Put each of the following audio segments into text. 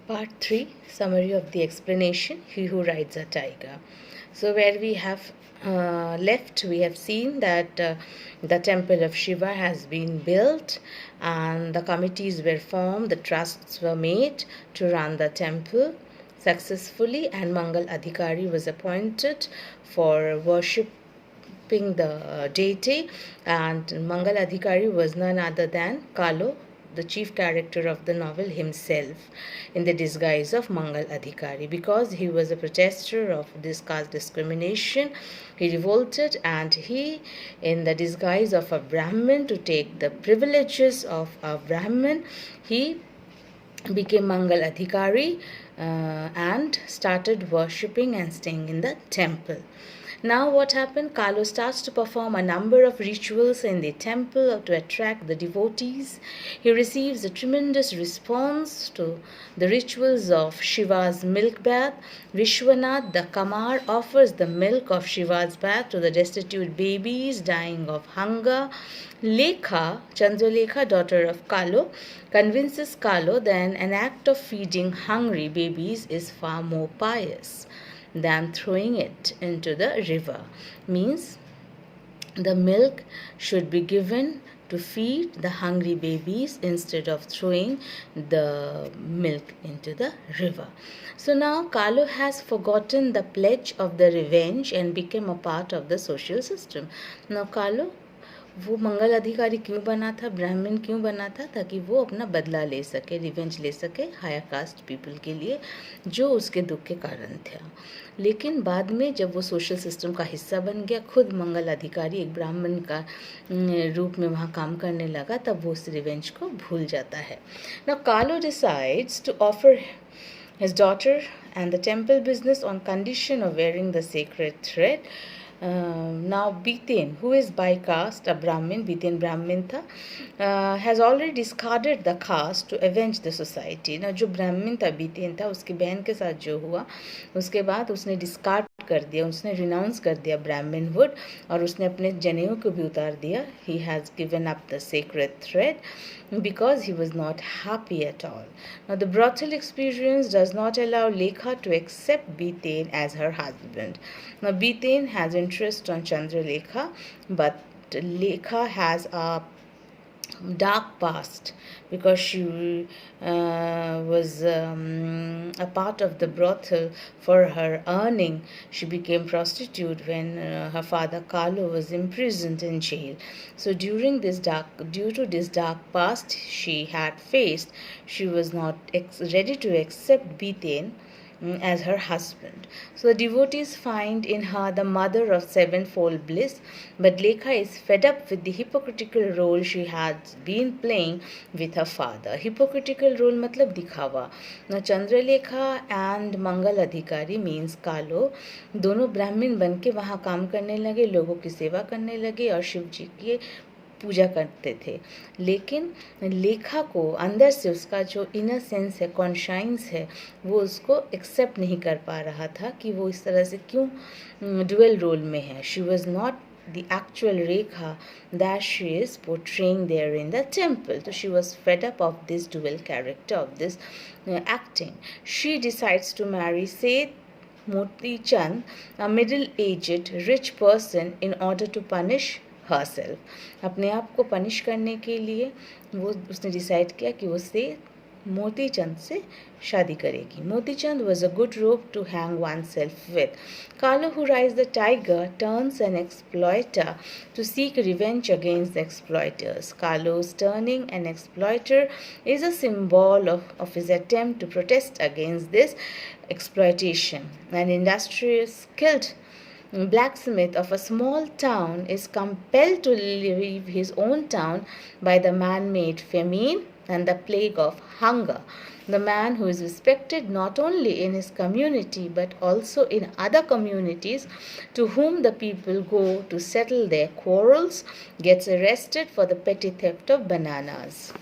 Part 3, Summary of the Explanation, He Who Rides a Tiger. So where we have left, we have seen that the temple of Shiva has been built and the committees were formed, the trusts were made to run the temple successfully, and Mangal Adhikari was appointed for worshipping the deity, and Mangal Adhikari was none other than Kalo, the chief character of the novel himself, in the disguise of Mangal Adhikari. Because he was a protester of this caste discrimination, he revolted and he, in the disguise of a Brahmin, to take the privileges of a Brahmin, he became Mangal Adhikari and started worshipping and staying in the temple. Now what happened? Kalo starts to perform a number of rituals in the temple to attract the devotees. He receives a tremendous response to the rituals of Shiva's milk bath. Vishwanath, the Kamar, offers the milk of Shiva's bath to the destitute babies dying of hunger. Lekha, Chandralekha, daughter of Kalo, convinces Kalo that an act of feeding hungry babies is far more pious than throwing it into the river. Means the milk should be given to feed the hungry babies instead of throwing the milk into the river. So now Kalo has forgotten the pledge of the revenge and became a part of the social system. Now Kalo वो मंगल अधिकारी क्यों बना था, ब्राह्मण क्यों बना था? ताकि वो अपना बदला ले सके, रिवेंज ले सके हायर कास्ट पीपल के लिए जो उसके दुख के कारण था. लेकिन बाद में जब वो सोशल सिस्टम का हिस्सा बन गया, खुद मंगल अधिकारी एक ब्राह्मण का रूप में वहाँ काम करने लगा, तब वो उस रिवेंज को भूल जाता है. नाउ कालो decides to offer his daughter and the temple business on condition of wearing the sacred thread. Now Biten, who is by caste a Brahmin, Biten Brahmin tha, has already discarded the caste to avenge the society. Now जो ब्राह्मण था बीतेन था, उसकी बहन के साथ जो हुआ, उसके बाद उसने डिस्कार्ड कर दिया, उसने रिनाउंस कर दिया ब्राह्मणहुड और उसने अपने जनेऊ को भी उतार दिया. He has given up the sacred thread because he was not happy at all. Now the brothel experience does not allow Lekha to accept Biten as her husband. Now Biten has interest on Chandralekha, but Lekha has a dark past because she was a part of the brothel for her earning. She became prostitute when her father Kalo was imprisoned in jail. So due to this dark past she had faced, she was not ready to accept Biten as her husband. So the devotees find in her the mother of sevenfold bliss, but Lekha is fed up with the hypocritical role she had been playing with her father. Hypocritical role matlab दिखावा. Now Chandralekha and Mangal Adhikari means Kalo दोनों ब्राह्मण बन के वहाँ काम करने लगे, लोगों की सेवा करने लगे और शिव जी की पूजा करते थे. लेकिन लेखा को अंदर से उसका जो इनर सेंस है, कॉन्शाइंस है, वो उसको एक्सेप्ट नहीं कर पा रहा था कि वो इस तरह से क्यों डुअल रोल में है. She was not the actual Rekha that she is portraying there in the temple. So she was fed up of this dual character, of this acting. She decides to marry Seth Moti Chand, a middle-aged rich person, in order to punish herself. अपने आप को punish करने के लिए वो उसने decide किया कि वो से मोती चंद से शादी करेगी. मोती चंद was a good rope to hang oneself with. Kalo, who rides the tiger, turns an exploiter to seek revenge against the exploiters. Kalo's turning an exploiter is a symbol of his attempt to protest against this exploitation. An industrious, skilled blacksmith of a small town is compelled to leave his own town by the man-made famine and the plague of hunger. The man who is respected not only in his community but also in other communities to whom the people go to settle their quarrels gets arrested for the petty theft of bananas.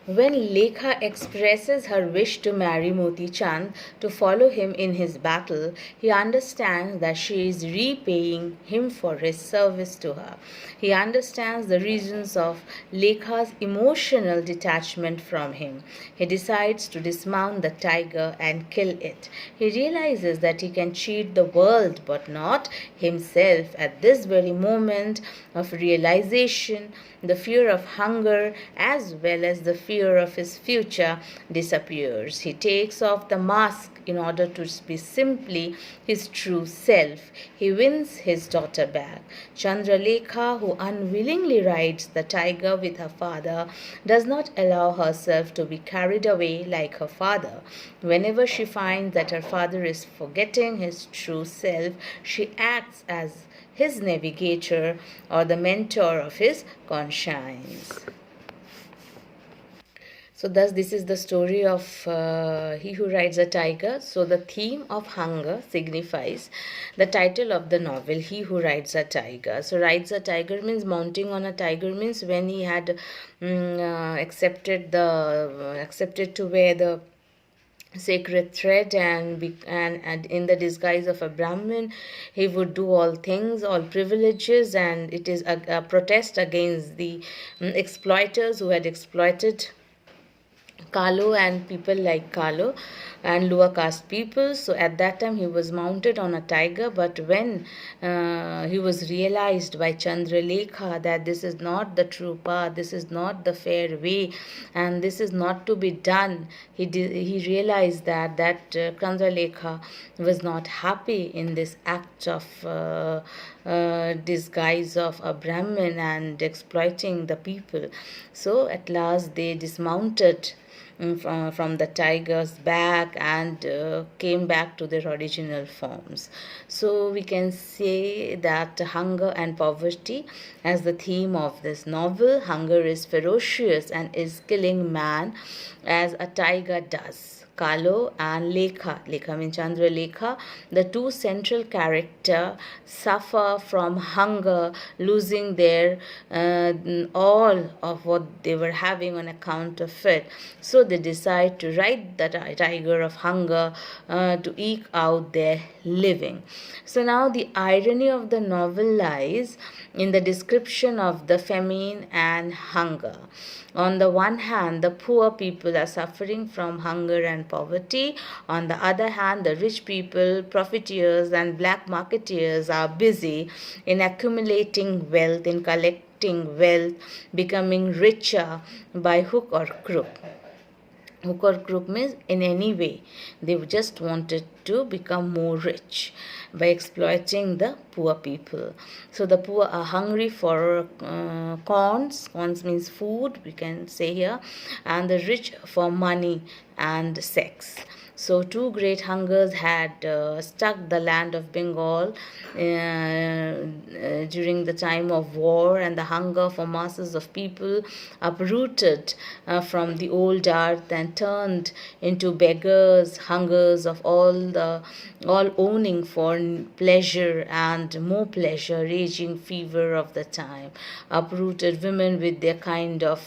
When Lekha expresses her wish to marry Moti Chand to follow him in his battle, he understands that she is repaying him for his service to her. He understands the reasons of Lekha's emotional detachment from him. He decides to dismount the tiger and kill it. He realizes that he can cheat the world but not himself. At this very moment of realization, the fear of hunger as well as the fear of his future disappears. He takes off the mask in order to be simply his true self. He wins his daughter back. Chandralekha, who unwillingly rides the tiger with her father, does not allow herself to be carried away like her father. Whenever she finds that her father is forgetting his true self, she acts as his navigator or the mentor of his conscience. So thus this is the story of He Who Rides a Tiger. So the theme of hunger signifies the title of the novel, He Who Rides a Tiger. So rides a tiger means mounting on a tiger, means when he had accepted to wear the sacred thread and in the disguise of a Brahmin, he would do all things, all privileges, and it is a protest against the exploiters who had exploited Kalo and people like Kalo and lower caste people. So at that time he was mounted on a tiger, but when he was realized by Chandralekha that this is not the true path, this is not the fair way, and this is not to be done, he realized that Chandralekha was not happy in this act of disguise of a Brahmin and exploiting the people. So at last they dismounted from the tiger's back and came back to their original forms. So we can say that hunger and poverty as the theme of this novel. Hunger is ferocious and is killing man as a tiger does. Kalo and Lekha means Chandralekha, the two central characters, suffer from hunger, losing their all of what they were having on account of it. So they decide to ride the tiger of hunger to eke out their living. So now the irony of the novel lies in the description of the famine and hunger. On the one hand, the poor people are suffering from hunger and poverty. On the other hand, the rich people, profiteers and black marketeers are busy in accumulating wealth, in collecting wealth, becoming richer by hook or crook. Hook or crook means in any way. They just wanted to become more rich by exploiting the poor people. So the poor are hungry for corns. Corns means food, we can say here. And the rich for money and sex. So two great hungers had struck the land of Bengal during the time of war, and the hunger for masses of people uprooted from the old earth and turned into beggars, hungers of all owning for pleasure and more pleasure, raging fever of the time. Uprooted women with their kind of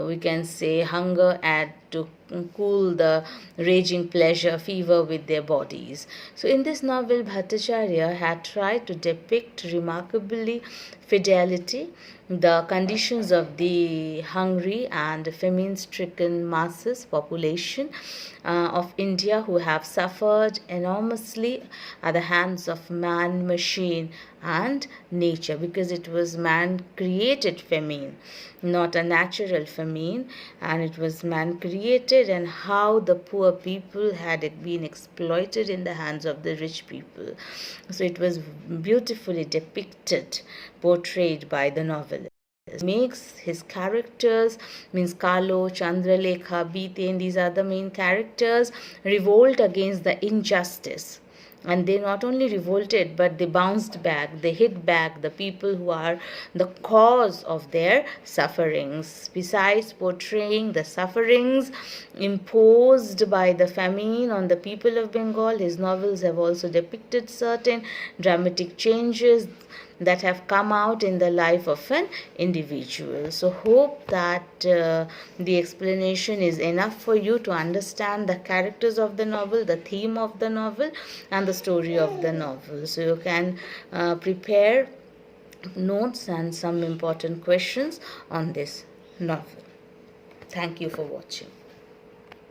we can say hunger and to cool the raging pleasure fever with their bodies. So in this novel, Bhattacharya had tried to depict remarkably fidelity the conditions of the hungry and famine-stricken masses population of India who have suffered enormously at the hands of man, machine and nature, because it was man-created famine, not a natural famine, and it was man-created, and how the poor people had been exploited in the hands of the rich people. So it was beautifully depicted, portrayed by the novelist. Makes his characters, means Kalo, Chandralekha, Biten, these are the main characters, revolt against the injustice. And they not only revolted, but they bounced back, they hit back the people who are the cause of their sufferings. Besides portraying the sufferings imposed by the famine on the people of Bengal, his novels have also depicted certain dramatic changes that have come out in the life of an individual. So hope that the explanation is enough for you to understand the characters of the novel, the theme of the novel, and the story of the novel. So you can prepare notes and some important questions on this novel. Thank you for watching.